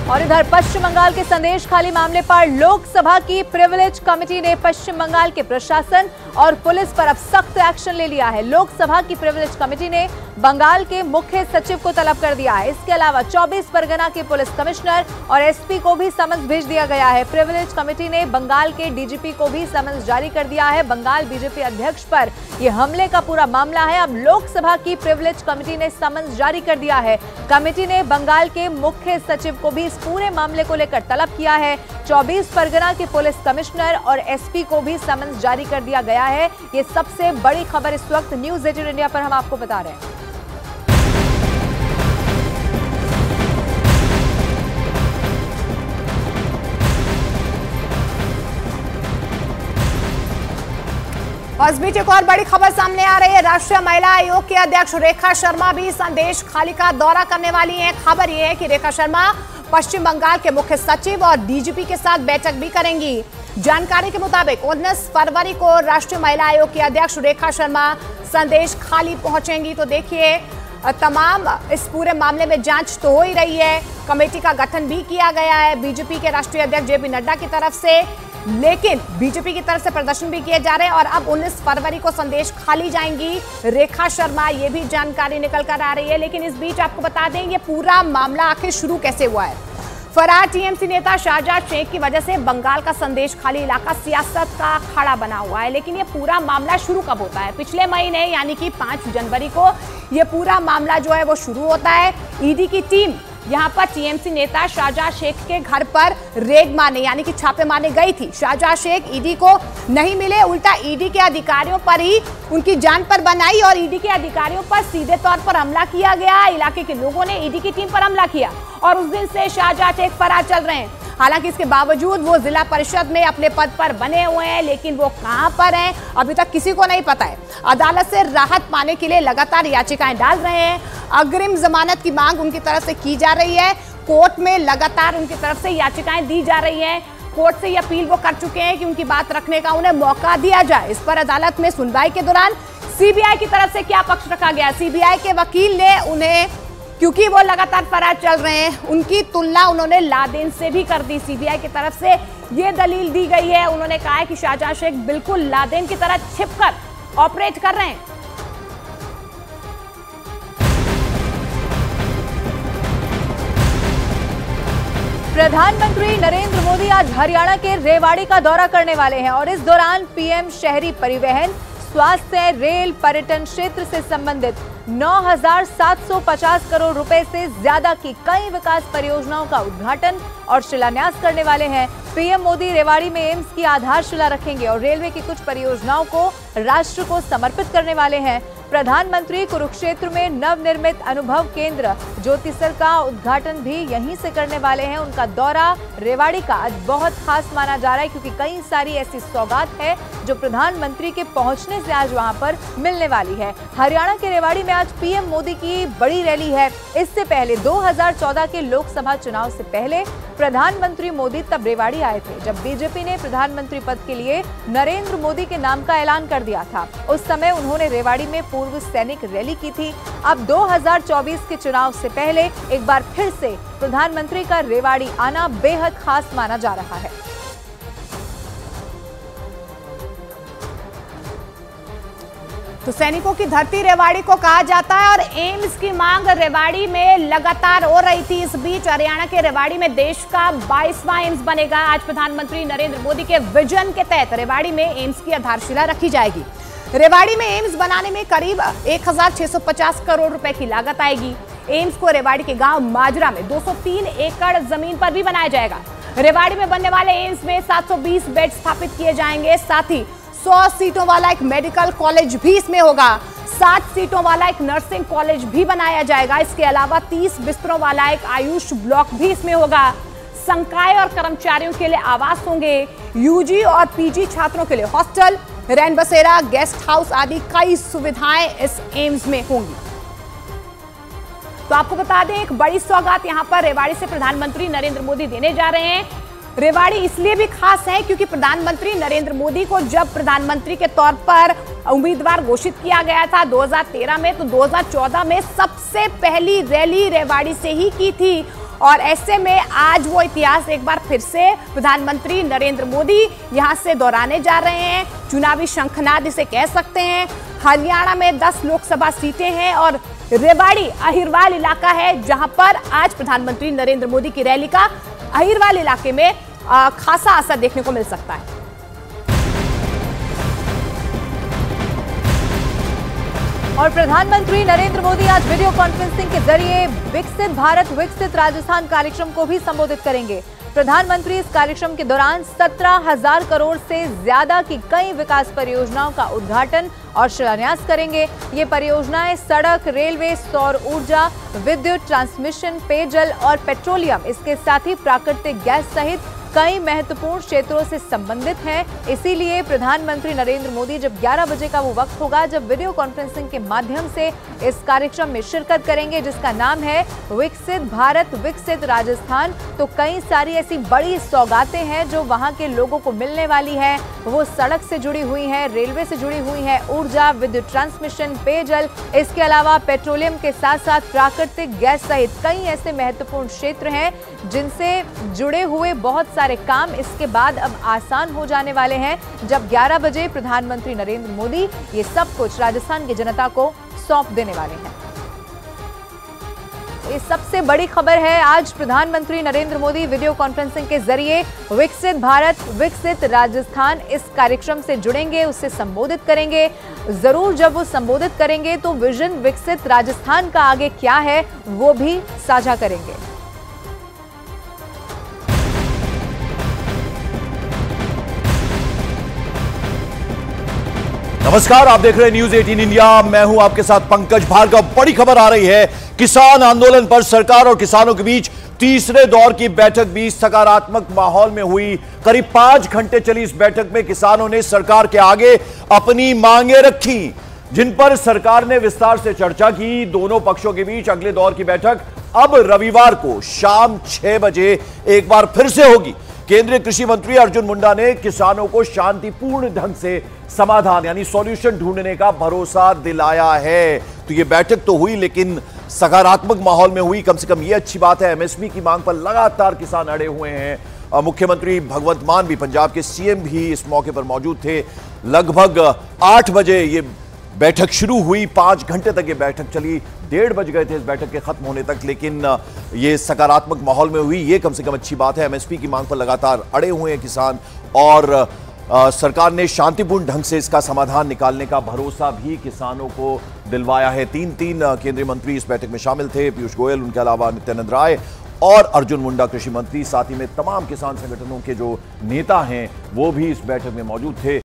और इधर पश्चिम बंगाल के संदेश खाली मामले पर लोकसभा की प्रिविलेज कमेटी ने पश्चिम बंगाल के प्रशासन और पुलिस पर अब सख्त एक्शन ले लिया है। लोकसभा की प्रिविलेज कमेटी ने बंगाल के मुख्य सचिव को तलब कर दिया है। इसके अलावा 24 परगना के पुलिस कमिश्नर और एसपी को भी समन्स भेज दिया गया है। प्रिविलेज कमेटी ने बंगाल के डीजीपी को भी समन्स जारी कर दिया है। बंगाल बीजेपी अध्यक्ष पर यह हमले का पूरा मामला है। अब लोकसभा की प्रिविलेज कमेटी ने समन्स जारी कर दिया है। कमेटी ने बंगाल के मुख्य सचिव को भी इस पूरे मामले को लेकर तलब किया है। 24 परगना के पुलिस कमिश्नर और एसपी को भी समन्स जारी कर दिया गया है। ये सबसे बड़ी खबर इस वक्त न्यूज़ 18 इंडिया पर हम आपको बता रहे हैं। और इस बीच एक और बड़ी खबर सामने आ रही है। राष्ट्रीय महिला आयोग के अध्यक्ष रेखा शर्मा भी संदेश खाली का दौरा करने वाली हैं। खबर यह है कि रेखा शर्मा पश्चिम बंगाल के मुख्य सचिव और डीजीपी के साथ बैठक भी करेंगी। जानकारी के मुताबिक 19 फरवरी को राष्ट्रीय महिला आयोग की अध्यक्ष रेखा शर्मा संदेश खाली पहुंचेंगी। तो देखिए, तमाम इस पूरे मामले में जांच तो हो ही रही है। कमेटी का गठन भी किया गया है बीजेपी के राष्ट्रीय अध्यक्ष जेपी नड्डा की तरफ से, लेकिन बीजेपी की तरफ से प्रदर्शन भी किए जा रहे हैं। और अब 19 फरवरी को संदेश खाली जाएंगी रेखा शर्मा, ये भी जानकारी निकल कर आ रही है। लेकिन इस बीच आपको बता दें ये पूरा मामला आखिर शुरू कैसे हुआ है। फरार टीएमसी नेता शाहजहां शेख की वजह से बंगाल का संदेश खाली इलाका सियासत का अखाड़ा बना हुआ है। लेकिन ये पूरा मामला शुरू कब होता है? पिछले महीने यानी कि 5 जनवरी को ये पूरा मामला जो है वो शुरू होता है। ईडी की टीम यहाँ पर टीएमसी नेता शाहजहां शेख के घर पर रेड मारने यानी कि छापे मारने गई थी। शाहजहां शेख ईडी को नहीं मिले, उल्टा ईडी के अधिकारियों पर ही उनकी जान पर बनाई और ईडी के अधिकारियों पर सीधे तौर पर हमला किया गया। इलाके के लोगों ने ईडी की टीम पर हमला किया और उस दिन से शाहजहां शेख फरार चल रहे हैं। हालांकि इसके बावजूद वो जिला परिषद में अपने पद पर बने हुए हैं, लेकिन वो कहां पर हैं अभी तक किसी को नहीं पता है। अदालत से राहत पाने के लिए लगातार याचिकाएं डाल रहे हैं। अग्रिम जमानत की मांग उनकी तरफ से की जा रही है। कोर्ट में लगातार उनकी तरफ से याचिकाएं दी जा रही हैं। कोर्ट से ये अपील वो कर चुके हैं कि उनकी बात रखने का उन्हें मौका दिया जाए। इस पर अदालत में सुनवाई के दौरान सीबीआई की तरफ से क्या पक्ष रखा गया? सीबीआई के वकील ने उन्हें, क्योंकि वो लगातार फरार चल रहे हैं, उनकी तुलना उन्होंने लादेन से भी कर दी। सीबीआई की तरफ से ये दलील दी गई है। उन्होंने कहा है कि शाहजहां शेख बिल्कुल लादेन की तरह छिपकर ऑपरेट कर रहे हैं। प्रधानमंत्री नरेंद्र मोदी आज हरियाणा के रेवाड़ी का दौरा करने वाले हैं और इस दौरान पीएम शहरी परिवहन, स्वास्थ्य, रेल, पर्यटन क्षेत्र से संबंधित 9,750 करोड़ रुपए से ज्यादा की कई विकास परियोजनाओं का उद्घाटन और शिलान्यास करने वाले हैं। पीएम मोदी रेवाड़ी में एम्स की आधारशिला रखेंगे और रेलवे की कुछ परियोजनाओं को राष्ट्र को समर्पित करने वाले हैं। प्रधानमंत्री कुरुक्षेत्र में नवनिर्मित अनुभव केंद्र ज्योतिसर का उद्घाटन भी यहीं से करने वाले हैं। उनका दौरा रेवाड़ी का आज बहुत खास माना जा रहा है क्योंकि कई सारी ऐसी सौगात है जो प्रधानमंत्री के पहुंचने से आज वहां पर मिलने वाली है। हरियाणा के रेवाड़ी में आज पीएम मोदी की बड़ी रैली है। इससे पहले 2014 के लोकसभा चुनाव से पहले प्रधानमंत्री मोदी तब रेवाड़ी आए थे जब बीजेपी ने प्रधानमंत्री पद के लिए नरेंद्र मोदी के नाम का ऐलान कर दिया था। उस समय उन्होंने रेवाड़ी में पूर्व सैनिक रैली की थी। अब 2024 के चुनाव से पहले एक बार फिर से प्रधानमंत्री का रेवाड़ी आना बेहद खास माना जा रहा है। तो सैनिकों की धरती रेवाड़ी को कहा जाता है और एम्स की मांग रेवाड़ी में लगातार हो रही थी। इस बीच हरियाणा के रेवाड़ी में देश का 22वां एम्स बनेगा। आज प्रधानमंत्री नरेंद्र मोदी के विजन के तहत रेवाड़ी में एम्स की आधारशिला रखी जाएगी। रेवाड़ी में एम्स बनाने में करीब 1,650 करोड़ रुपए की लागत आएगी। एम्स को रेवाड़ी के गांव माजरा में 203 एकड़ जमीन पर भी बनाया जाएगा। रेवाड़ी में बनने वाले एम्स में 720 बेड स्थापित किए जाएंगे। साथ ही 100 सीटों वाला एक मेडिकल कॉलेज भी इसमें होगा। 60 सीटों वाला एक नर्सिंग कॉलेज भी बनाया जाएगा। इसके अलावा 30 बिस्तरों वाला एक आयुष ब्लॉक भी इसमें होगा। संकाय और कर्मचारियों के लिए आवास होंगे। यूजी और पीजी छात्रों के लिए हॉस्टल, रैन बसेरा, गेस्ट हाउस आदि कई सुविधाएं इस एम्स में होंगी। तो आपको बता दें एक बड़ी सौगात यहां पर रेवाड़ी से प्रधानमंत्री नरेंद्र मोदी देने जा रहे हैं। रेवाड़ी इसलिए भी खास है क्योंकि प्रधानमंत्री नरेंद्र मोदी को जब प्रधानमंत्री के तौर पर उम्मीदवार घोषित किया गया था 2013 में, तो 2014 में सबसे पहली रैली रेवाड़ी से ही की थी और ऐसे में आज वो इतिहास एक बार फिर से प्रधानमंत्री नरेंद्र मोदी यहां से दोहराने जा रहे हैं। चुनावी शंखनाद इसे कह सकते हैं। हरियाणा में 10 लोकसभा सीटें हैं और रेवाड़ी अहिरवाल इलाका है जहां पर आज प्रधानमंत्री नरेंद्र मोदी की रैली का अहिरवाल इलाके में खासा असर देखने को मिल सकता है। और प्रधानमंत्री नरेंद्र मोदी आज वीडियो कॉन्फ्रेंसिंग के जरिए विकसित भारत विकसित राजस्थान कार्यक्रम को भी संबोधित करेंगे। प्रधानमंत्री इस कार्यक्रम के दौरान 17,000 करोड़ से ज्यादा की कई विकास परियोजनाओं का उद्घाटन और शिलान्यास करेंगे। ये परियोजनाएं सड़क, रेलवे, सौर ऊर्जा, विद्युत, ट्रांसमिशन, पेयजल और पेट्रोलियम, इसके साथ ही प्राकृतिक गैस सहित कई महत्वपूर्ण क्षेत्रों से संबंधित हैं। इसीलिए प्रधानमंत्री नरेंद्र मोदी जब 11 बजे का वो वक्त होगा जब वीडियो कॉन्फ्रेंसिंग के माध्यम से इस कार्यक्रम में शिरकत करेंगे जिसका नाम है विकसित भारत विकसित राजस्थान। तो कई सारी ऐसी बड़ी सौगातें हैं जो वहां के लोगों को मिलने वाली है। वो सड़क से जुड़ी हुई है, रेलवे से जुड़ी हुई है, ऊर्जा, विद्युत, ट्रांसमिशन, पेयजल, इसके अलावा पेट्रोलियम के साथ साथ प्राकृतिक गैस सहित कई ऐसे महत्वपूर्ण क्षेत्र हैं जिनसे जुड़े हुए बहुत सारे काम इसके बाद अब आसान हो जाने वाले हैं जब 11 बजे प्रधानमंत्री नरेंद्र मोदी ये सब कुछ राजस्थान की जनता को सौंप देने वाले हैं। ये सबसे बड़ी खबर है। आज प्रधानमंत्री नरेंद्र मोदी वीडियो कॉन्फ्रेंसिंग के जरिए विकसित भारत विकसित राजस्थान इस कार्यक्रम से जुड़ेंगे, उससे संबोधित करेंगे। जरूर जब वो संबोधित करेंगे तो विजन विकसित राजस्थान का आगे क्या है वो भी साझा करेंगे। नमस्कार, आप देख रहे हैं न्यूज 18 इंडिया। मैं हूं आपके साथ पंकज भार्गव। बड़ी खबर आ रही है, किसान आंदोलन पर सरकार और किसानों के बीच तीसरे दौर की बैठक भी सकारात्मक माहौल में हुई। करीब 5 घंटे चली इस बैठक में किसानों ने सरकार के आगे अपनी मांगे रखी जिन पर सरकार ने विस्तार से चर्चा की। दोनों पक्षों के बीच अगले दौर की बैठक अब रविवार को शाम 6 बजे एक बार फिर से होगी। केंद्रीय कृषि मंत्री अर्जुन मुंडा ने किसानों को शांतिपूर्ण ढंग से समाधान यानी सॉल्यूशन ढूंढने का भरोसा दिलाया है। तो ये बैठक तो हुई लेकिन सकारात्मक माहौल में हुई, कम से कम ये अच्छी बात है। एमएसपी की मांग पर लगातार किसान अड़े हुए हैं। मुख्यमंत्री भगवंत मान भी, पंजाब के सीएम भी इस मौके पर मौजूद थे। लगभग 8 बजे ये बैठक शुरू हुई, 5 घंटे तक ये बैठक चली। 1:30 बज गए थे इस बैठक के खत्म होने तक, लेकिन ये सकारात्मक माहौल में हुई, ये कम से कम अच्छी बात है। एमएसपी की मांग पर लगातार अड़े हुए हैं किसान और सरकार ने शांतिपूर्ण ढंग से इसका समाधान निकालने का भरोसा भी किसानों को दिलवाया है। 3 केंद्रीय मंत्री इस बैठक में शामिल थे, पीयूष गोयल, उनके अलावा नित्यानंद राय और अर्जुन मुंडा कृषि मंत्री। साथ ही में तमाम किसान संगठनों के जो नेता हैं वो भी इस बैठक में मौजूद थे।